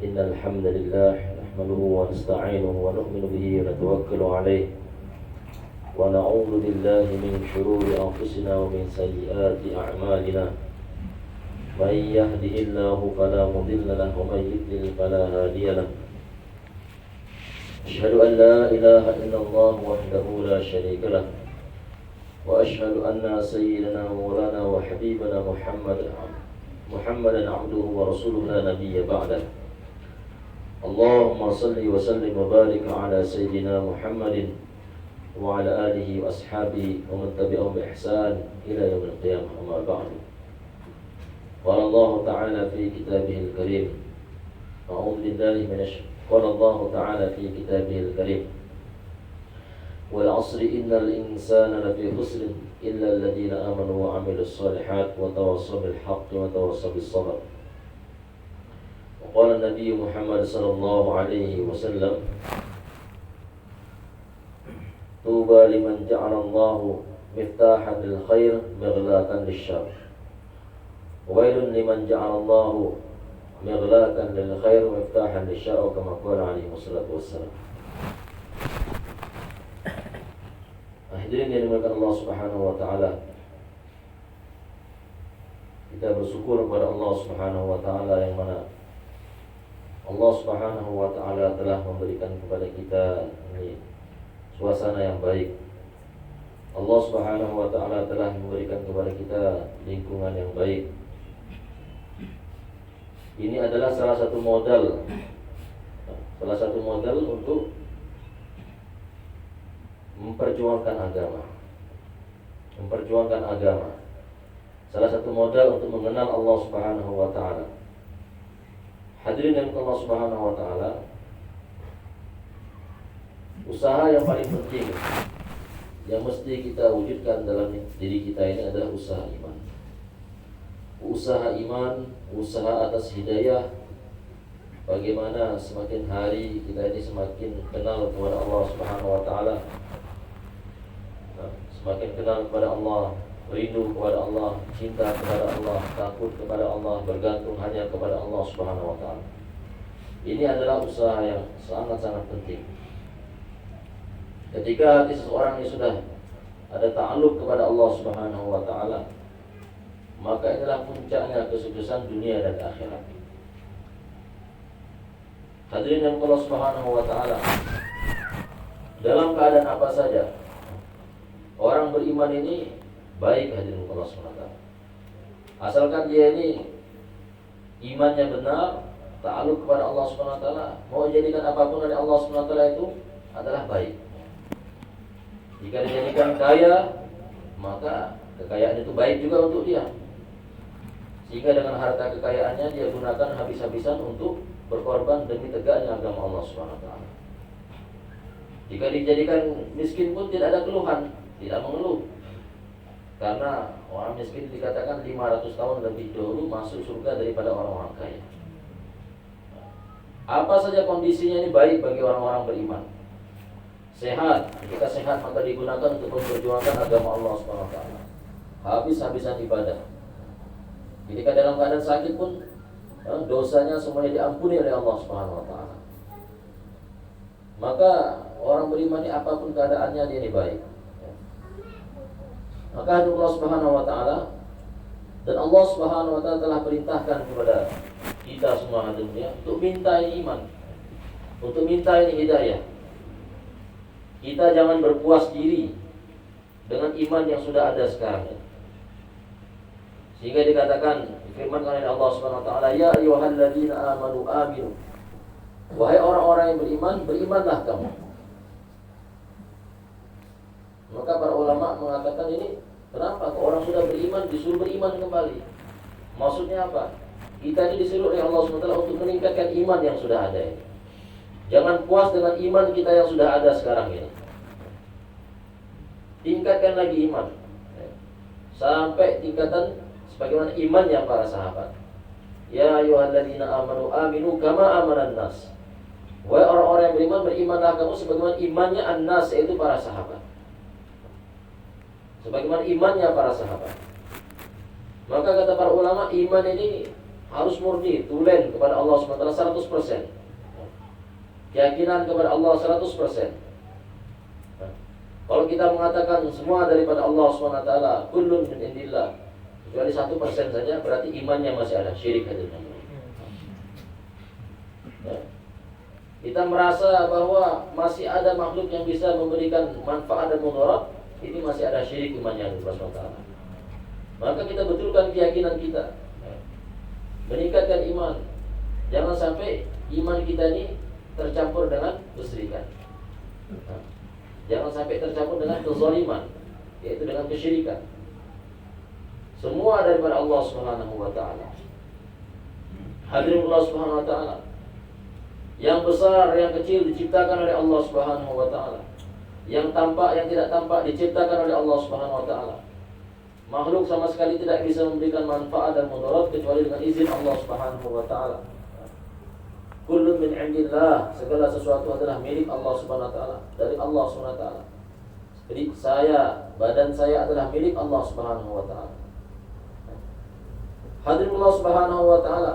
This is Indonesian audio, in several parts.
إن الحمد لله نحمده ونستعينه ونؤمن به ونتوكل عليه ونعوذ بالله من شرور أنفسنا ومن سيئات أعمالنا من يهده الله فلا مضل له ومن يضلل فلا هادي له أشهد أن لا إله إلا الله وحده لا شريك له وأشهد أن سيدنا مولانا وحبيبنا محمدا عبده ورسوله لا نبي بعده اللهم صل وسلم وبارك على سيدنا محمد وعلى آله وأصحابه ومن تبعهم بإحسان إلى يوم القيامة أما بعد قال الله تعالى في كتابه الكريم أعوذ بالله من قال الله تعالى في كتابه الكريم والعصر إن الإنسان لفي خسر إلا الذين آمنوا وعملوا الصالحات وتواصوا بالحق وتواصوا بالصبر وقال النبي محمد صلى الله عليه وسلم طوبى لمن جعل الله مفتاحا للخير مغلاقا للشر وويل لمن جعل الله مغلاقا للخير مفتاحا للشر كما قال عليه الصلاة والسلام. Hadirin yang dimuliakan Allah Subhanahu wa taala. Kita bersyukur kepada Allah Subhanahu wa taala yang mana Allah Subhanahu wa taala telah memberikan kepada kita ini suasana yang baik. Allah Subhanahu wa taala telah memberikan kepada kita lingkungan yang baik. Ini adalah salah satu modal untuk memperjuangkan agama. Salah satu modal untuk mengenal Allah Subhanahu wa taala. Hadirin yang Allah Subhanahu wa taala, usaha yang paling penting yang mesti kita wujudkan dalam diri kita ini adalah usaha iman. Usaha iman, usaha atas hidayah. Bagaimana semakin hari kita ini semakin kenal kepada Allah Subhanahu wa taala. Semakin kenal kepada Allah, rindu kepada Allah, cinta kepada Allah, takut kepada Allah, bergantung hanya kepada Allah Subhanahu wa taala. Ini adalah usaha yang sangat-sangat penting. Ketika hati seseorang ini sudah ada ta'alluq kepada Allah Subhanahu wa taala, maka inilah puncaknya kesuksesan dunia dan akhirat. Hadirin yang Allah Subhanahu wa taala, dalam keadaan apa saja orang beriman ini baik, hadirin Allah Subhanahu wa taala. Asalkan dia ini imannya benar, ta'alluq kepada Allah Subhanahu wa taala, mau jadikan apapun dari Allah Subhanahu wa taala itu adalah baik. Jika dijadikan kaya, maka kekayaan itu baik juga untuk dia. Sehingga dengan harta kekayaannya dia gunakan habis-habisan untuk berkorban demi tegaknya agama Allah Subhanahu wa taala. Jika dijadikan miskin pun tidak ada keluhan, tidak mengeluh. Karena orang miskin dikatakan 500 tahun lebih dahulu masuk surga daripada orang-orang kaya. Apa saja kondisinya ini baik bagi orang-orang beriman. Sehat, jika sehat maka digunakan untuk memperjuangkan agama Allah Subhanahu wa taala. Habis-habisan ibadah. Jika dalam keadaan sakit pun dosanya semuanya diampuni oleh Allah Subhanahu wa taala. Maka orang beriman ini apapun keadaannya dia ini baik. Maka Allah Subhanahu wa taala dan Allah Subhanahu wa taala telah perintahkan kepada kita semua dunia untuk minta ini iman, untuk minta ini hidayah. Kita jangan berpuas diri dengan iman yang sudah ada sekarang. Sehingga dikatakan firman oleh Allah Subhanahu wa taala, ya ayyuhalladzina amanu aminu. Wahai orang-orang yang beriman, berimanlah kamu. Maka para ulama mengatakan ini, kenapa orang sudah beriman disuruh beriman kembali? Maksudnya apa? Kita ini disuruh oleh Allah SWT untuk meningkatkan iman yang sudah ada ini. Jangan puas dengan iman kita yang sudah ada sekarang ini. Tingkatkan lagi iman sampai tingkatan sebagaimana imannya para sahabat. Ya ayyuhalladzina amanu aminu kama amanan nas. Wahai orang-orang yang beriman, berimanlah kamu sebagaimana imannya an-nas, yaitu para sahabat. Sebagaimana imannya para sahabat. Maka kata para ulama, iman ini harus murni, tulen kepada Allah SWT 100%. Keyakinan kepada Allah 100%. Kalau kita mengatakan semua daripada Allah SWT, kullun min indillah, kecuali 1% saja, berarti imannya masih ada syirik hadirin. Ya. Kita merasa bahwa masih ada makhluk yang bisa memberikan manfaat dan mudarat, ini masih ada syirik imannya Allah SWT. Maka kita betulkan keyakinan kita, meningkatkan iman. Jangan sampai iman kita ini tercampur dengan kesyirikan. Jangan sampai tercampur dengan kezaliman, yaitu dengan kesyirikan. Semua daripada Allah Subhanahu wa taala. Hadirin Allah Subhanahu wa taala. Yang besar, yang kecil diciptakan oleh Allah Subhanahu wa taala. Yang tampak, yang tidak tampak diciptakan oleh Allah Subhanahu wa taala. Makhluk sama sekali tidak bisa memberikan manfaat dan mudarat kecuali dengan izin Allah Subhanahu wa taala. Kullun min indillah, segala sesuatu adalah milik Allah Subhanahu wa taala, dari Allah Subhanahu wa taala. Jadi badan saya adalah milik Allah Subhanahu wa taala. Hadirin Allah Subhanahu wa taala,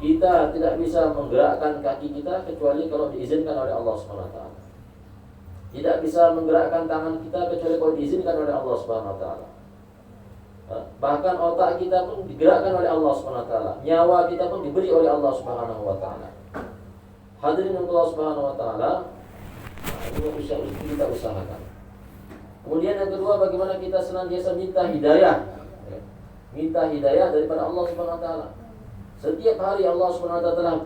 kita tidak bisa menggerakkan kaki kita kecuali kalau diizinkan oleh Allah Subhanahu wa taala. Tidak bisa menggerakkan tangan kita kecuali kalau diizinkan oleh Allah Subhanahu wa taala. Bahkan otak kita pun digerakkan oleh Allah Subhanahu wa taala. Nyawa kita pun diberi oleh Allah Subhanahu wa taala. Hadirin Allah Subhanahu wa taala, ini kita usahakan. Kemudian yang kedua, bagaimana kita senantiasa minta hidayah. Minta hidayah daripada Allah Subhanahu wa taala. Setiap hari Allah Subhanahu wa taala telah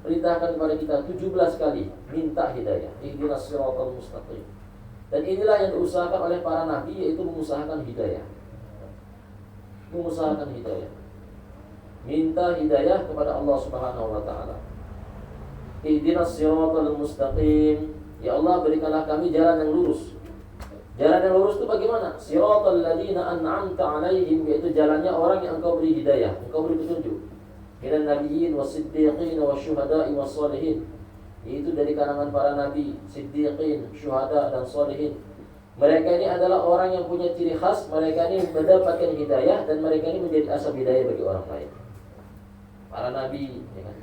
perintahkan kepada kita 17 kali minta hidayah. Ihdinas siratal mustaqim. Dan inilah yang diusahakan oleh para nabi, yaitu mengusahakan hidayah. Mengusahakan hidayah. Minta hidayah kepada Allah Subhanahu wa taala. Ihdinas siratal mustaqim. Ya Allah, berikanlah kami jalan yang lurus. Jalan yang lurus itu bagaimana? Siratal ladzina an'amta 'alaihim, yaitu jalannya orang yang Engkau beri hidayah, Engkau beri petunjuk. Minan nabiyyin was-siddiqin wasyuhada'i was-shalihin. Itu dari kalangan para nabi, siddiqin, syuhada dan shalihin. Mereka ini adalah orang yang punya ciri khas, mereka ini mendapatkan hidayah dan mereka ini menjadi asbab hidayah bagi orang lain. Para nabi, ya kan?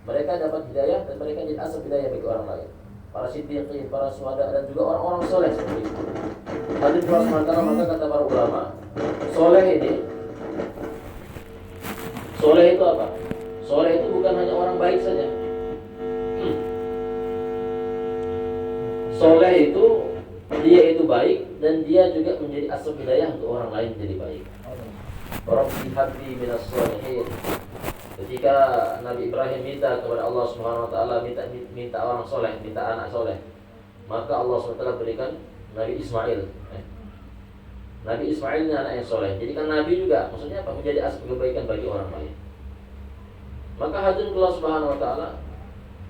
Mereka dapat hidayah dan mereka jadi asbab hidayah bagi orang lain. Para siddiqin, para syuhada dan juga orang-orang soleh seperti itu. Hadis Rasulullah, maka kata para ulama, soleh itu apa? Soleh itu bukan hanya orang baik saja. Soleh itu dia itu baik dan dia juga menjadi asbab hidayah untuk orang lain jadi baik. Rabbi habli minas sholihin. Ketika Nabi Ibrahim minta kepada Allah Subhanahu wa taala, minta orang soleh, minta anak soleh, maka Allah Subhanahu wa taala berikan Nabi Ismail. Nabi Ismail ini anak yang soleh. Jadi kan Nabi juga, maksudnya apa? Menjadi asbab kebaikan bagi orang lain. Maka hadirin Allah Subhanahu wa taala,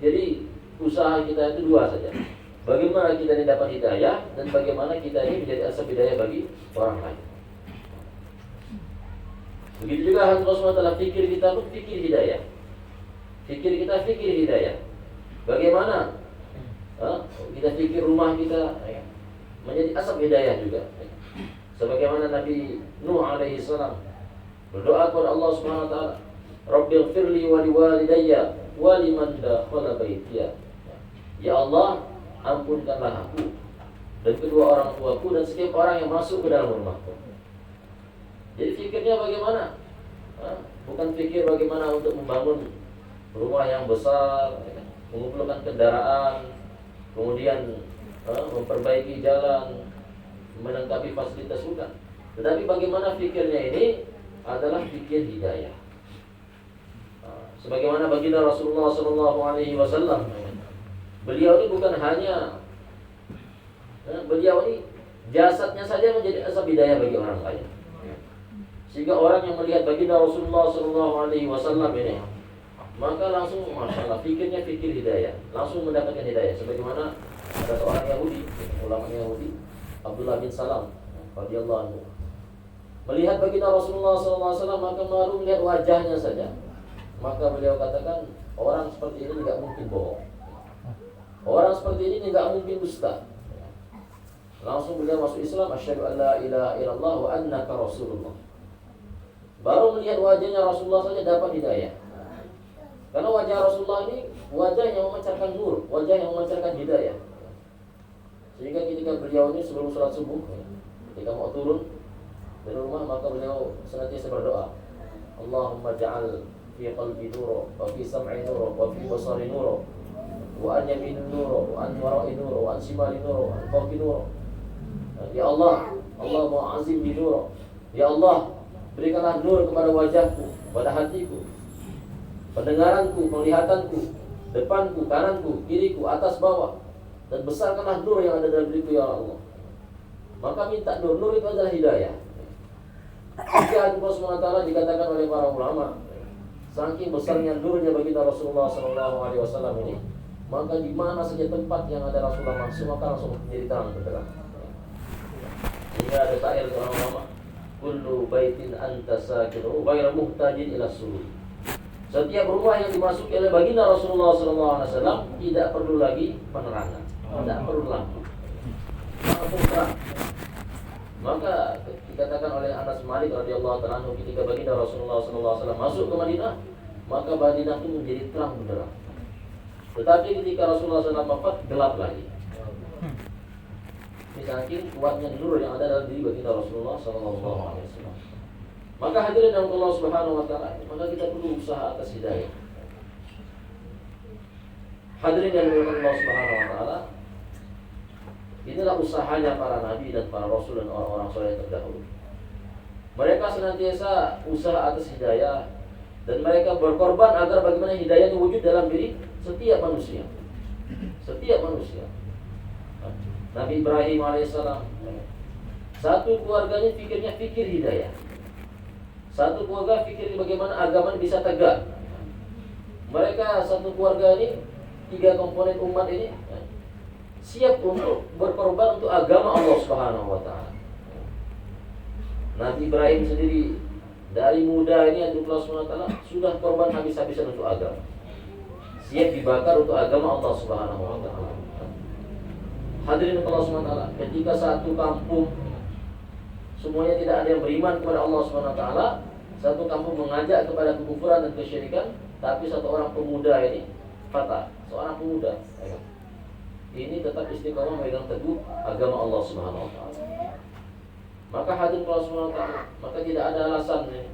jadi usaha kita itu dua saja. Bagaimana kita ini dapat hidayah dan bagaimana kita ini menjadi asbab hidayah bagi orang lain. Begitu juga hadirin Allah SWT, fikir kita pun fikir hidayah. Fikir kita fikir hidayah. Bagaimana kita fikir rumah kita menjadi asbab hidayah juga. Sebagaimana Nabi Nuh alaihi salam berdoa kepada Allah Subhanahu wa taala, Rabbighfirli wa liwalidayya wa liman dakhala baitiya. Ya Allah, ampunkanlah aku dan kedua orang tuaku dan setiap orang yang masuk ke dalam rumahku. Jadi fikirnya bagaimana? Bukan fikir bagaimana untuk membangun rumah yang besar, mengumpulkan kendaraan, kemudian memperbaiki jalan, melengkapi fasilitas, bukan. Tetapi bagaimana fikirnya ini adalah fikir hidayah. Sebagaimana baginda Rasulullah SAW, beliau ini bukan hanya beliau ini jasadnya saja menjadi asbab hidayah bagi orang lain. Sehingga orang yang melihat baginda Rasulullah SAW ini, maka langsung masya Allah, fikirnya fikir hidayah, langsung mendapatkan hidayah. Sebagaimana ada seorang Yahudi, ulama Yahudi, Abdullah bin Salam radhiyallahu anhu, melihat baginda Rasulullah SAW, maka baru melihat wajahnya saja, maka beliau katakan, orang seperti ini tidak mungkin bohong, orang seperti ini tidak mungkin dusta. Langsung beliau masuk Islam, asyhadu an la ilaha illallah wa annaka rasulullah. Baru melihat wajahnya Rasulullah saja dapat hidayah. Karena wajah Rasulullah ini wajah yang memancarkan nur, wajah yang memancarkan hidayah. Sehingga ketika beliau ini sebelum sholat subuh, ketika mau turun dari rumah, maka beliau senantiasa berdoa, Allahumma ja'al fi qalbi nura, wa fi sam'i nura, wa fi basari nura, wa an yamini nura, wa an wara'i nura, wa an shimali nura, wa an fawqi nura. Ya Allah, Allah mu'azim bi nura. Ya Allah, berikanlah nur kepada wajahku, pada hatiku, pendengaranku, penglihatanku, depanku, kananku, kiriku, atas bawah, dan besarkanlah nur yang ada dalam diriku ya Allah. Maka minta nur. Nur itu adalah hidayah. Jika Allah SWT dikatakan oleh para ulama, saking besarnya nurnya baginda Rasulullah SAW ini, maka di mana saja tempat yang ada Rasulullah masuk, maka langsung menjadi terang benderang. Sehingga ada syair orang ulama, kullu baitin anta sakinuhu ghairu muhtajin ila sururi. Setiap rumah yang dimasuki oleh baginda Rasulullah SAW tidak perlu lagi penerangan, tidak perlu lampu, langsung terang. Maka dikatakan oleh Anas Malik radhiyallahu ta'ala anhu, ketika baginda Rasulullah SAW masuk ke Madinah, maka Madinah itu menjadi terang benderang. Tetapi ketika Rasulullah SAW wafat, gelap lagi. Ini saking kuatnya nur yang ada dalam diri baginda Rasulullah SAW. Maka hadirin yang Allah Subhanahu wa taala, maka kita perlu usaha atas hidayah. Hadirin yang dimuliakan Allah Subhanahu wa taala, inilah usahanya para nabi dan para rasul dan orang-orang saleh terdahulu. Mereka senantiasa usaha atas hidayah dan mereka berkorban agar bagaimana hidayah itu wujud dalam diri setiap manusia. Setiap manusia. Nabi Ibrahim alaihissalam, satu keluarganya fikirnya fikir hidayah. Satu keluarga fikir bagaimana agama bisa tegak. Mereka satu keluarga ini, 3 komponen umat ini siap untuk berkorban untuk agama Allah Subhanahu wa taala. Nabi Ibrahim sendiri dari muda ini Allah Subhanahu wa taala sudah korban habis-habisan untuk agama. Siap dibakar untuk agama Allah Subhanahu wa taala. Hadirin Allah Subhanahu wa taala, ketika satu kampung semuanya tidak ada yang beriman kepada Allah Subhanahu wa taala, satu kampung mengajak kepada kekufuran dan kesyirikan, tapi satu orang pemuda ini fatah, seorang pemuda ini tetap istiqomah memegang teguh agama Allah Subhanahu wa taala. Maka hadirin Allah Subhanahu wa taala, maka tidak ada alasan nih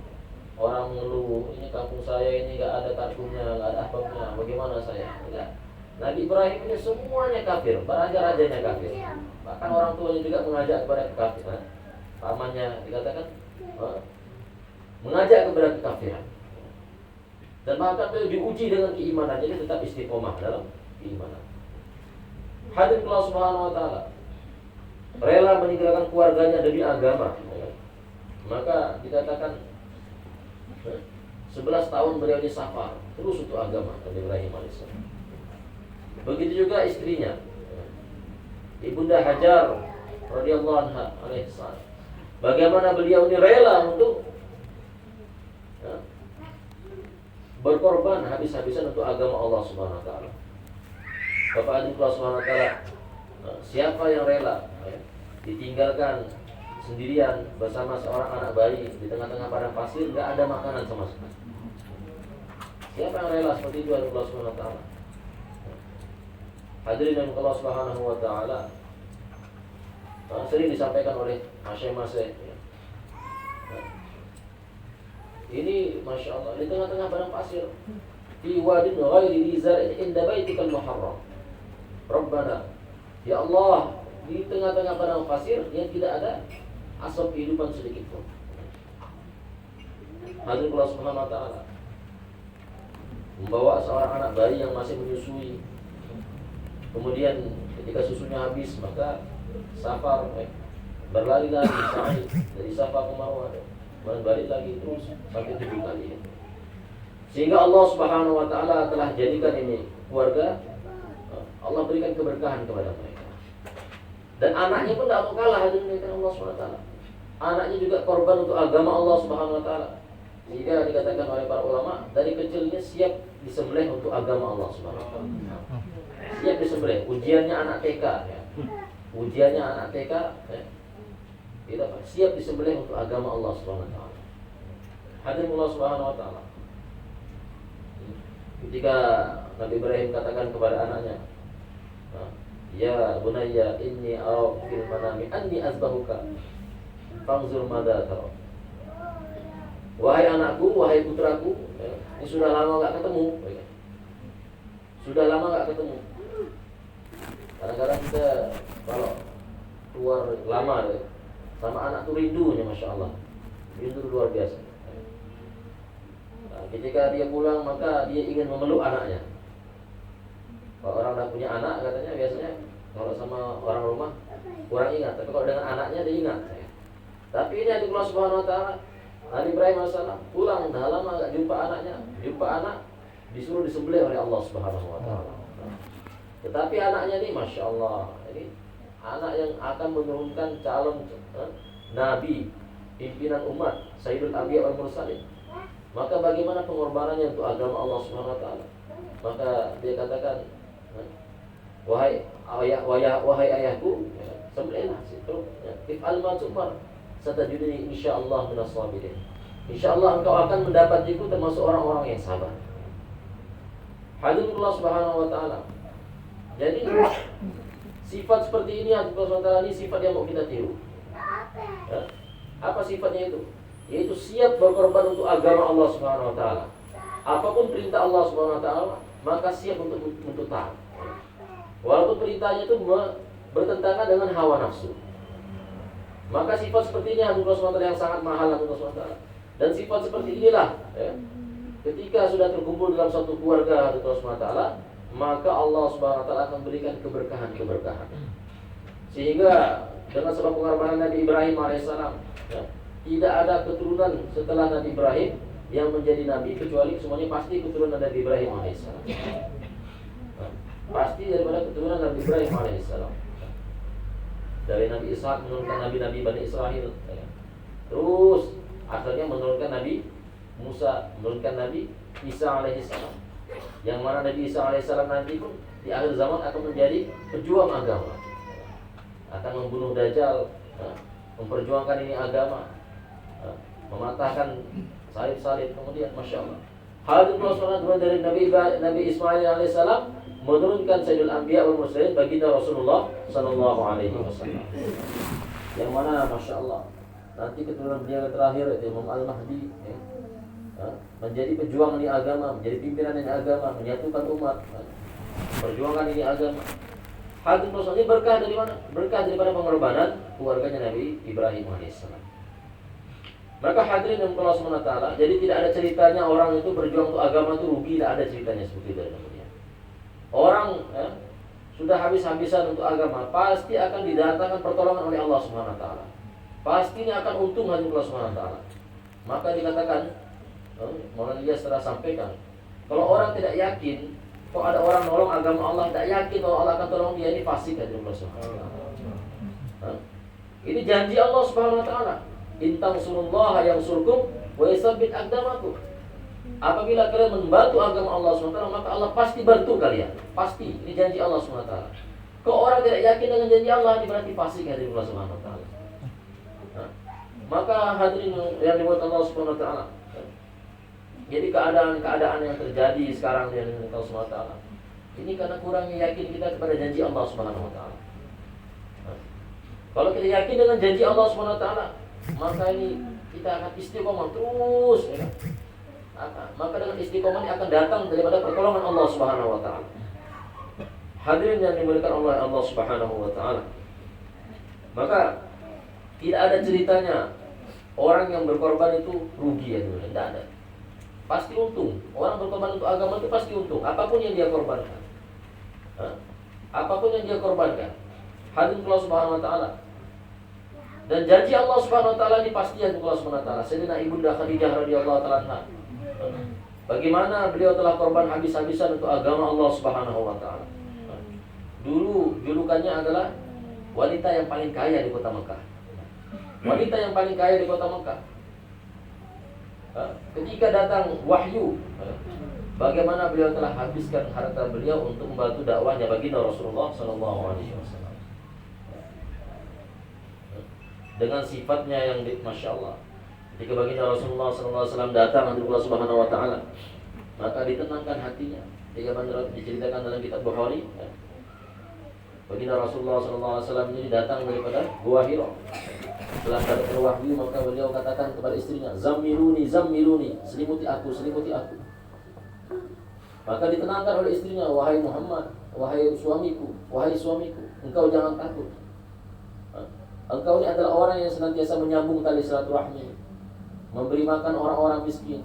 orang mengeluh, ini kampung saya ini enggak ada kartunya, enggak ada apa-apanya, bagaimana saya? Enggak. Nabi Ibrahim ini semuanya kafir, raja-rajanya kafir. Bahkan orang tuanya juga mengajak kepada kekafiran. Pamannya dikatakan mengajak kepada kekafiran. Dan bahkan beliau diuji dengan keimanan, jadi tetap istiqomah dalam keimanan. Hadirin Allah Subhanahu wa taala, rela meninggalkan keluarganya demi agama. Maka dikatakan 11 tahun beliau di safar terus untuk agama Nabi Ibrahim alaihissalam. Begitu juga istrinya, Ibunda Hajar radhiyallahu anha alaihissalam. Bagaimana beliau ini rela untuk berkorban habis-habisan untuk agama Allah Subhanahu wa taala. Bapak Adi Allah Subhanahu wa taala, siapa yang rela ditinggalkan sendirian bersama seorang anak bayi di tengah-tengah padang pasir, enggak ada makanan sama sekali? Siapa yang rela seperti itu Allah Subhanahu wa taala? Hadirin yang Allah Subhanahu wa taala, sering disampaikan oleh masyaikh-masyaikh ya. Ini Masya Allah, di tengah-tengah padang pasir, fi wadin ghairi dzar'in inda baitikal muharram. Rabbana, ya Allah, di tengah-tengah padang pasir yang tidak ada asap kehidupan sedikit pun. Hadirin Allah Subhanahu wa taala, membawa seorang anak bayi yang masih menyusui. Kemudian ketika susunya habis, maka safar berlari lagi sa'i dari Safa ke Marwah, balik lagi terus sampai 7 kali. Sehingga Allah Subhanahu wa taala telah jadikan ini keluarga, Allah berikan keberkahan kepada mereka. Dan anaknya pun tidak mau kalah dengan Allah Subhanahu wa taala. Anaknya juga korban untuk agama Allah Subhanahu wa taala. Sehingga dikatakan oleh para ulama, dari kecilnya siap disembelih untuk agama Allah Subhanahu wa taala. Siap disembelih. Ujiannya anak TK ya. Ujiannya anak TK ya. Kita siap disembelih untuk agama Allah Subhanahu wa taala. Hadirin Allah Subhanahu wa taala. Ketika Nabi Ibrahim katakan kepada anaknya, ya bunayya inni ara fil manami anni azbahuka fanzur madza tara. Wahai anakku, wahai putraku, ini sudah lama gak ketemu. Sudah lama gak ketemu. Kadang-kadang kita kalau keluar lama sama anak tuh rindunya, Masya Allah. Rindu luar biasa. Nah, ketika dia pulang maka dia ingin memeluk anaknya. Kalau orang dah punya anak katanya biasanya kalau sama orang rumah kurang ingat, tapi kalau dengan anaknya dia ingat. Tapi ini Allah Subhanahu Wa Taala, Nabi Ibrahim AS pulang dah lama gak jumpa anaknya, jumpa anak disuruh disembelih oleh Allah Subhanahu Wa Taala. Tetapi anaknya ini, Masya Allah, ini anak yang akan menurunkan calon Nabi, pimpinan umat, Sayyidul Anbiya wal Mursalin. Maka bagaimana pengorbanannya untuk agama Allah Subhanahu Wa Taala? Maka dia katakan, wahai ayahku, sembelihlah situ. If'al ma tu'mar, satajiduni insyaallah minas sabirin. Insyaallah engkau akan mendapatiku termasuk orang-orang yang sabar. Hadirin Allah Subhanahu Wa Taala. Jadi sifat seperti ini Allah Subhanahu Wa Taala ini sifat yang mau kita tiru. Ya? Apa sifatnya itu? Yaitu siap berkorban untuk agama Allah Subhanahu Wa Taala. Apapun perintah Allah Subhanahu Wa Taala, maka siap untuk taat. Walaupun perintahnya itu bertentangan dengan hawa nafsu. Maka sifat seperti ini Allah Subhanahu Wa Taala yang sangat mahal Allah Subhanahu Wa Taala. Dan sifat seperti inilah, ketika sudah terkumpul dalam satu keluarga Allah Subhanahu Wa Taala, maka Allah Subhanahu Wa Taala akan berikan keberkahan. Sehingga dengan sebab pengorbanan Nabi Ibrahim alaihissalam, tidak ada keturunan setelah Nabi Ibrahim yang menjadi nabi kecuali semuanya pasti keturunan Nabi Ibrahim alaihissalam. Pasti daripada keturunan Nabi Ibrahim alaihissalam. Dari Nabi Ishak menurunkan nabi-nabi Bani Israel, terus akhirnya menurunkan Nabi Musa, menurunkan Nabi Isa alaihissalam. Yang mana Nabi Isa alaihissalam nanti pun di akhir zaman akan menjadi pejuang agama, akan membunuh Dajjal, memperjuangkan ini agama, mematahkan salib-salib. Kemudian Masya Allah, Hadis Rasulullah dari Nabi Ismail alaihissalam menurunkan Sayyidul Anbiya wal Mursalin baginda Rasulullah sallallahu alaihi wasallam. Yang mana Masya Allah nanti keturunan beliau yang terakhir yaitu Imam Al-Mahdi, menjadi pejuang ini agama, menjadi pimpinan ini agama, menyatukan umat, perjuangan ini agama. Hadis Rasulullah ini berkah dari mana? Berkah daripada pengorbanan keluarganya Nabi Ibrahim alaihissalam. Maka hadirin yang Allah SWT, jadi tidak ada ceritanya orang itu berjuang untuk agama itu rugi, tidak ada ceritanya seperti itu. Orang sudah habis-habisan untuk agama, pasti akan didatangkan pertolongan oleh Allah SWT. Pastinya akan untung hadirin Allah SWT. Maka dikatakan, Maulana Ilyas telah sampaikan, kalau orang tidak yakin, kok ada orang nolong agama Allah, tidak yakin kalau Allah akan tolong dia, ini fasik hadirin Allah SWT. Ini janji Allah SWT. Intang surullah yang surkum wa yasabit aqdamakum. Apabila kalian membantu agama Allah SWT, maka Allah pasti bantu kalian. Pasti, ini janji Allah SWT. Kalau orang tidak yakin dengan janji Allah, ini berarti fasik hadirin Allah SWT. Maka hadirin yang dimuliakan Allah SWT, jadi keadaan yang terjadi sekarang dengan Allah SWT, ini karena kurangnya yakin kita kepada janji Allah SWT. Kalau kita yakin dengan janji Allah SWT, maka ini kita akan istiqomah terus, maka dengan istiqomah ini akan datang daripada pertolongan Allah Subhanahu Wa Taala. Hadirin yang dimuliakan Allah Subhanahu Wa Taala, maka tidak ada ceritanya orang yang berkorban itu rugi, ya tidak ada. Pasti untung. Orang berkorban untuk agama itu pasti untung. Apapun yang dia korbankan, apapun yang dia korbankan. Hadirin Allah Subhanahu Wa Taala. Dan janji Allah Subhanahu Wa Taala ini pasti Allah Subhanahu Wa Taala. Sayyidina Ibunda Khadijah radhiyallahu taala anha, bagaimana beliau telah korban habis-habisan untuk agama Allah Subhanahu Wa Taala. Dulu julukannya adalah wanita yang paling kaya di kota Mekah. Wanita yang paling kaya di kota Mekah. Ketika datang wahyu, bagaimana beliau telah habiskan harta beliau untuk membantu dakwahnya baginda Rasulullah sallallahu alaihi wasallam. Dengan sifatnya yang Masya Allah, ketika baginda Rasulullah SAW datang dari Allah Subhanahu Wa Taala, maka ditenangkan hatinya. Bagaimana diceritakan dalam kitab Bukhari, ya. Baginda Rasulullah SAW ini datang daripada Gua Hira. Setelah dapat wahyu, maka beliau katakan kepada istrinya, "Zammiluni, zammiluni, selimuti aku, selimuti aku." Maka ditenangkan oleh istrinya, "Wahai Muhammad, wahai suamiku, wahai suamiku, engkau jangan takut. Engkau ini adalah orang yang senantiasa menyambung tali silaturahmi, memberi makan orang-orang miskin,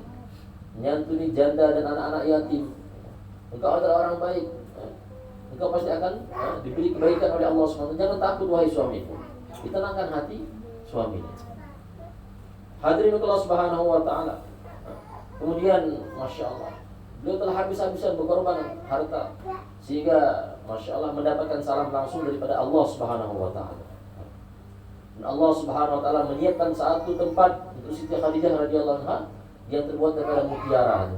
menyantuni janda dan anak-anak yatim. Engkau adalah orang baik. Engkau pasti akan diberi kebaikan oleh Allah SWT. Jangan takut wahai suamiku." Ditenangkan hati suaminya. Hadirin Allah Subhanahu wa taala. Kemudian Masya Allah, beliau telah habis-habisan berkorban harta, sehingga Masya Allah mendapatkan salam langsung daripada Allah Subhanahu wa taala. Dan Allah Subhanahu wa taala menyiapkan satu tempat untuk Siti Khadijah radhiyallahu anha yang terbuat daripada mutiara.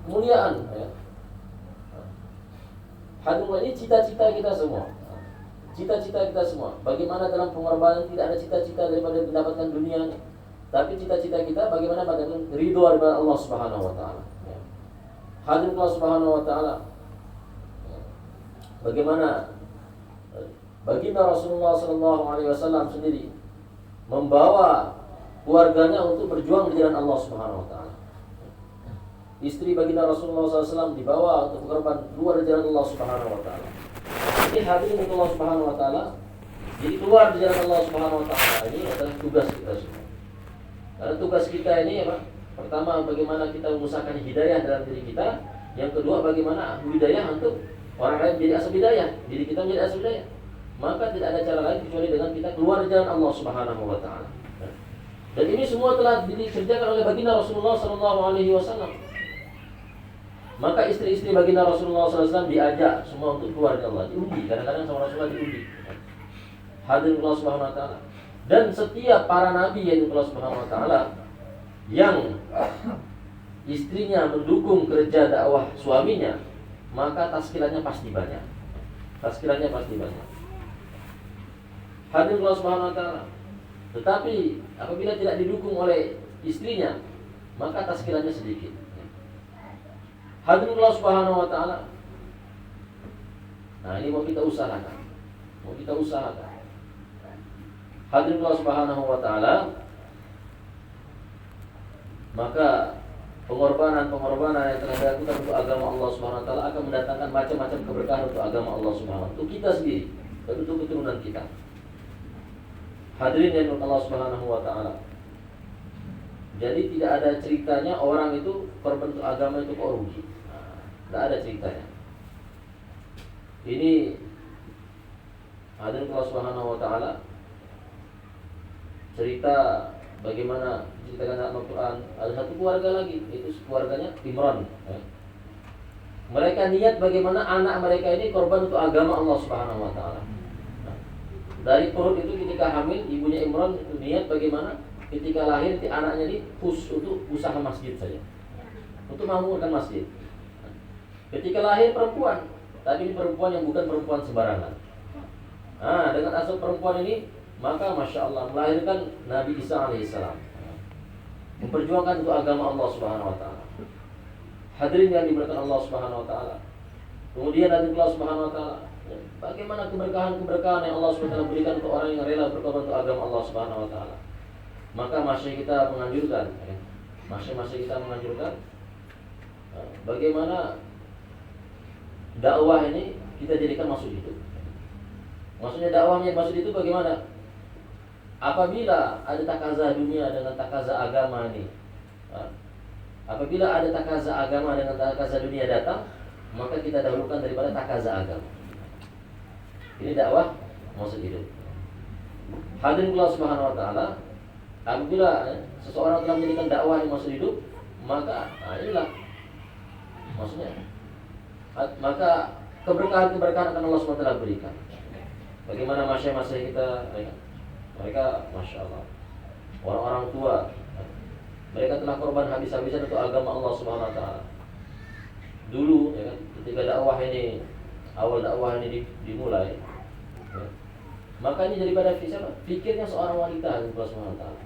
Kemuliaan, ya. Hadirin, ini cita-cita kita semua. Cita-cita kita semua. Bagaimana dalam pengorbanan tidak ada cita-cita daripada mendapatkan dunia ini, tapi cita-cita kita bagaimana mendapatkan ridho daripada Allah Subhanahu wa taala. Ya. Hadirin Allah Subhanahu wa taala. Bagaimana baginda Rasulullah SAW sendiri membawa keluarganya untuk berjuang di jalan Allah Subhanahu wa taala. Istri baginda Rasulullah SAW dibawa untuk berkorban keluar dari jalan Allah Subhanahu wa taala. Ini hadirin Allah Subhanahu wa taala. Jadi keluar di jalan Allah Subhanahu wa taala ini adalah tugas kita semua. Karena tugas kita ini apa? Pertama, bagaimana kita mengusahakan hidayah dalam diri kita. Yang kedua, bagaimana hidayah untuk orang lain menjadi asal hidayah, diri kita menjadi asal hidayah. Maka tidak ada cara lain kecuali dengan kita keluar di jalan Allah Subhanahu wa taala. Dan ini semua telah dikerjakan oleh baginda Rasulullah SAW. Maka istri-istri baginda Rasulullah SAW diajak semua untuk keluar dari Allah, diundi. Kadang-kadang sama Rasulullah diundi. Hadirin Allah Subhanahu wa taala. Dan setiap para nabi yaitu Allah Subhanahu wa taala yang istrinya mendukung kerja dakwah suaminya, maka taskilannya pasti banyak. Taskilannya pasti banyak. Hadirin Allah Subhanahu wa taala. Tetapi apabila tidak didukung oleh istrinya, maka taskilannya sedikit. Hadirin Allah Subhanahu wa taala. Nah, ini mau kita usahakan. Mau kita usahakan. Hadirin Allah Subhanahu wa taala. Maka pengorbanan yang telah dilakukan untuk agama Allah Subhanahu wa taala akan mendatangkan macam-macam keberkahan untuk agama Allah Subhanahu wa taala, untuk kita sendiri dan untuk keturunan kita. Hadirin yang Allah Subhanahu wa taala. Jadi tidak ada ceritanya orang itu korban untuk agama itu kok rugi. Tidak ada ceritanya. Ini hadirin Allah Subhanahu wa taala, cerita bagaimana diceritakan dalam Al-Quran. Ada satu keluarga lagi, itu keluarganya Imran. Mereka niat bagaimana anak mereka ini korban untuk agama Allah Subhanahu wa taala. Dari perut itu ketika hamil, ibunya Imran itu niat bagaimana ketika lahir anaknya ini untuk usaha masjid saja, untuk membangunkan masjid. Ketika lahir perempuan, tapi ini perempuan yang bukan perempuan sembarangan. Dengan asal perempuan ini, maka Masya Allah melahirkan Nabi Isa alaihissalam, memperjuangkan untuk agama Allah Subhanahu wa taala. Hadirin yang diberkahi Allah Subhanahu wa taala. Kemudian Allah Subhanahu wa taala, bagaimana keberkahan-keberkahan yang Allah Subhanahu wa taala berikan untuk orang yang rela berkorban untuk agama Allah Subhanahu wa taala. Maka masih kita menganjurkan, masih kita menganjurkan bagaimana dakwah ini kita jadikan maksud hidup. Maksudnya dakwahnya maksud itu bagaimana? Apabila ada takaza dunia dengan takaza agama ini, apabila ada takaza agama dengan takaza dunia datang, maka kita dahulukan daripada takaza agama. Ini dakwah maksud hidup. Hadirin Allah Subhanahu wa taala, apabila seseorang telah menjadikan dakwah yang maksud hidup, maka inilah maksudnya. Maka keberkahan-keberkahan akan Allah SWT berikan. Bagaimana masyarakat kita, mereka Masya Allah, orang-orang tua, mereka telah korban habis-habisan untuk agama Allah Subhanahu wa taala. Dulu ya kan, ketika dakwah ini, awal dakwah ini dimulai, ya, maka ini daripada fikirnya seorang wanita Allah Subhanahu wa taala.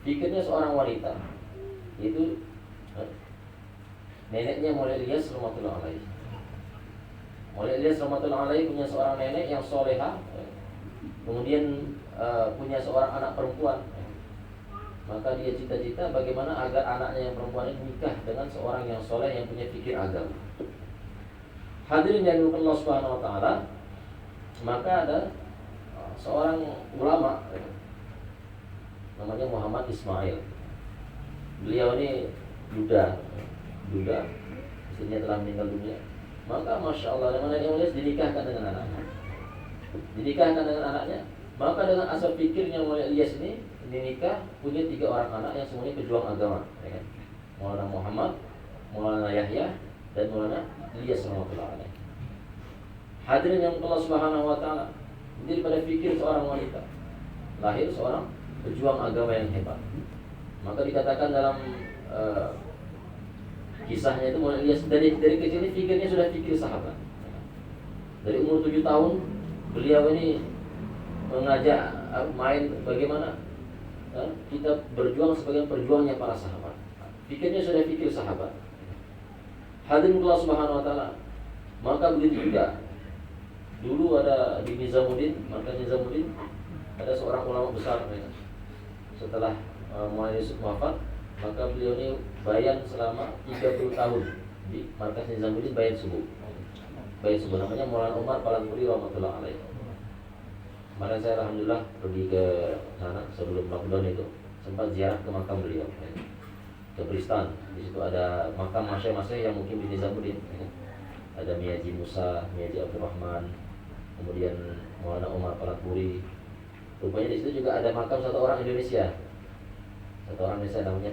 Fikirnya seorang wanita itu Neneknya Maulana Ilyas rahmatullah alaihi. Maulana Ilyas rahmatullah alaihi punya seorang nenek yang soleha, kemudian punya seorang anak perempuan. Maka dia cita-cita bagaimana agar anaknya yang perempuan ini nikah dengan seorang yang soleh yang punya pikir agama. Hadirin yang dimuliakan Allah Subhanahu wa taala, maka ada seorang ulama namanya Muhammad Ismail. Beliau ini duda, istrinya telah meninggal dunia. Maka masya Allah, namanya Ilyas dinikahkan dengan anaknya. Maka dengan asal pikirnya Maulana Ilyas ini nikah punya 3 orang anak yang semuanya pejuang agama, ya kan? Maulana Muhammad, Maulana Yahya, dan Maulana Ilyas rahmatullah alaih. Hadirin yang Allah Subhanahu wa taala, jadi pada pikir seorang wanita lahir seorang pejuang agama yang hebat. Maka dikatakan dalam kisahnya itu Maulana Ilyas dari kecil ini pikirnya sudah pikir sahabat. Dari umur 7 tahun beliau ini mengajak main bagaimana kita berjuang sebagai perjuangnya para sahabat. Pikirnya sudah pikir sahabat. Hadirin Allah Subhanahu wa taala. Maka begitu juga dulu ada di Nizamuddin, maka Nizamuddin ada seorang ulama besar ya. Setelah Maulana Yusuf wafat, maka beliau ini bayan selama 30 tahun di markas Nizamuddin bayan subuh. Bayan subuh namanya Maulana Umar Palangpuri rahmatullah alaih. Kemarin saya alhamdulillah pergi ke sana sebelum lockdown itu, sempat ziarah ke makam beliau ke Bristan. Di situ ada makam masyayikh yang mungkin di Nizamuddin. Ada Miyaji Musa, Miyaji Abdurrahman, kemudian Maulana Umar Palangpuri. Rupanya di situ juga ada makam satu orang Indonesia. Satu orang Indonesia namanya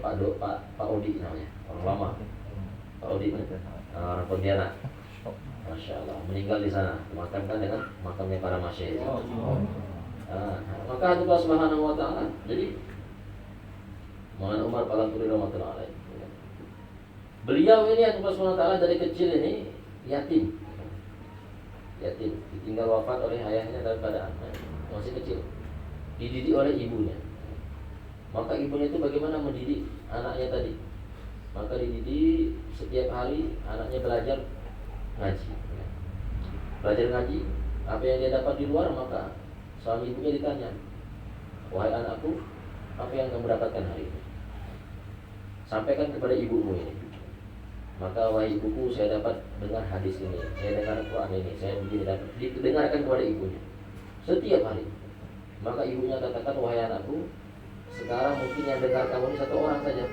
Pak Odi namanya, orang lama. Pak Odi, orang Pontianak. Masya Allah, meninggal di sana, dimakamkan dengan makamnya para masyayikh. Maka Allah Subhanahu wa taala, jadi Maulana Umar Palangpuri rahmatullah alaih. Beliau ini Allah Subhanahu wa taala dari kecil ini yatim, ditinggal wafat oleh ayahnya dalam keadaan masih kecil, dididik oleh ibunya. Maka ibunya itu bagaimana mendidik anaknya tadi? Maka dididik setiap hari anaknya belajar ngaji, apa yang dia dapat di luar. Maka suami ibunya ditanya, wahai anakku, apa yang kamu dapatkan hari ini? Sampaikan kepada ibumu ini. Maka wahai ibuku, saya dapat dengar hadis ini, saya dengar Quran ini, saya begini dapat didengarkan kepada ibunya setiap hari. Maka ibunya katakan, wahai anakku, sekarang mungkin yang dengar kamu ini 1 orang saja,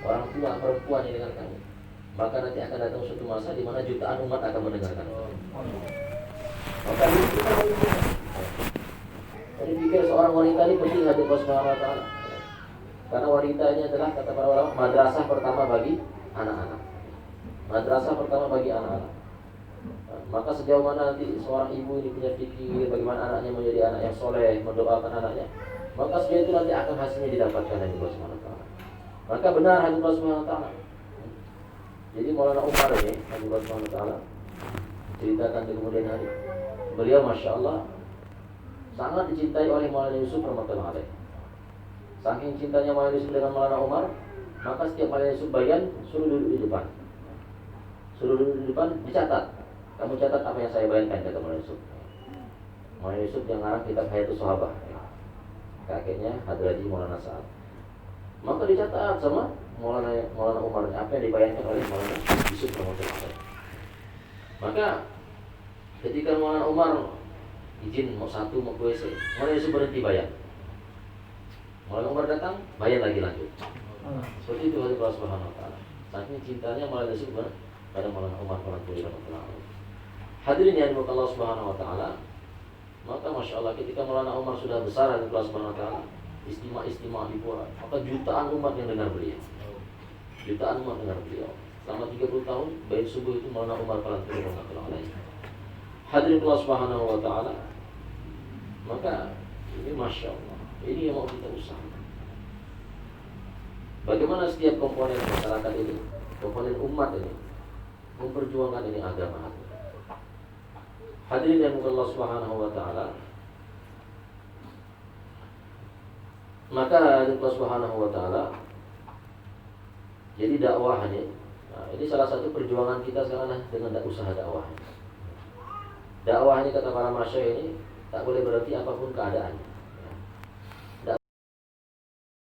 orang tua perempuan yang dengar kamu. Maka nanti akan datang suatu masa di mana jutaan umat akan mendengarkan. Maka jadi pikir seorang wanita ini penting hati Allah Subhanahu wa taala. Karena wanita ini adalah kata para ulama madrasah pertama bagi anak-anak. Madrasah pertama bagi anak-anak. Maka sejauh mana nanti seorang ibu ini punya pikir bagaimana anaknya menjadi anak yang soleh, mendoakan anaknya, maka sejauh itu nanti akan hasilnya didapatkan dari Allah Subhanahu wa taala. Maka benar hati Allah Subhanahu wa taala. Jadi Maulana Umar ini, Allah Subhanahu wa taala ceritakan di kemudian hari, beliau masya Allah sangat dicintai oleh Maulana Yusuf rahmatullah alaih. Saking cintanya Maulana Yusuf dengan Maulana Umar, maka setiap Maulana Yusuf bayan suruh duduk di depan. Dicatat. Kamu catat apa yang saya bayangkan, kata Maulana Yusuf. Maulana Yusuf yang ngarang kitab Hayatus Sahabah, kakeknya Hadraji Maulana Sa'ad. Maka dicatat sama Maulana Umar apa yang dibayangkan oleh Maulana Yusuf rahmatullah alaih. Maka ketika Maulana Umar izin mau ke WC, Maulana Yusuf berhenti bayang. Maulana Umar datang, bayang lagi lanjut. Seperti itu Allah Subhanahu wa taala. Saking cintanya Maulana Yusuf pada Maulana Umar Palangpuri rahmatullah alaih. Hadirin yang dimuliakan Allah Subhanahu wa taala, maka masya Allah ketika Maulana Umar sudah besar dari Allah Subhanahu wa taala, istimewa dibuat, maka jutaan umat yang dengar beliau. Selama 30 tahun baik subuh itu Maulana Umar Palangpuri rahmatullah alaih. Hadirin Allah Subhanahu wa taala, maka ini masya Allah, ini yang mau kita usahakan. Bagaimana setiap komponen masyarakat ini, komponen umat ini memperjuangkan ini agama. Hadirin yang Allah Subhanahu wa taala, maka Allah Subhanahu wa taala, jadi dakwah ini Nah, ini salah satu perjuangan kita sekarang dengan usaha dakwah. Dakwah ini kata para masyayikh ini tak boleh berarti apapun keadaannya.